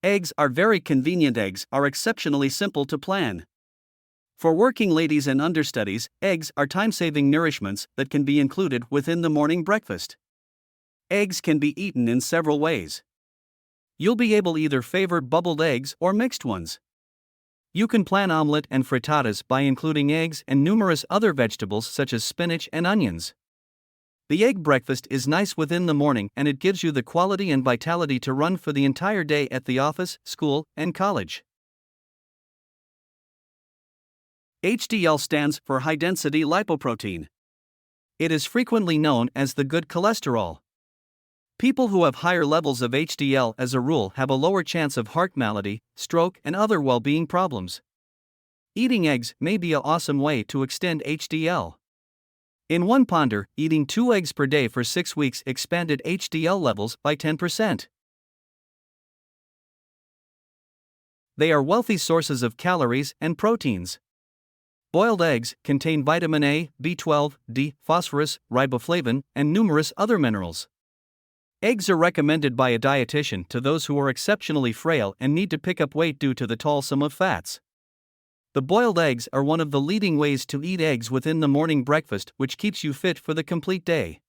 Eggs are very convenient. Eggs are exceptionally simple to plan. For working ladies and understudies, eggs are time-saving nourishments that can be included within the morning breakfast. Eggs can be eaten in several ways. You'll be able to either favor bubbled eggs or mixed ones. You can plan omelette and frittatas by including eggs and numerous other vegetables such as spinach and onions. The egg breakfast is nice within the morning and it gives you the quality and vitality to run for the entire day at the office, school, and college. HDL stands for high-density lipoprotein. It is frequently known as the good cholesterol. People who have higher levels of HDL as a rule have a lower chance of heart malady, stroke, and other well-being problems. Eating eggs may be an awesome way to extend HDL. In one ponder, eating 2 eggs per day for 6 weeks expanded HDL levels by 10%. They are wealthy sources of calories and proteins. Boiled eggs contain vitamin A, B12, D, phosphorus, riboflavin, and numerous other minerals. Eggs are recommended by a dietitian to those who are exceptionally frail and need to pick up weight due to the tall sum of fats. The boiled eggs are one of the leading ways to eat eggs within the morning breakfast, which keeps you fit for the complete day.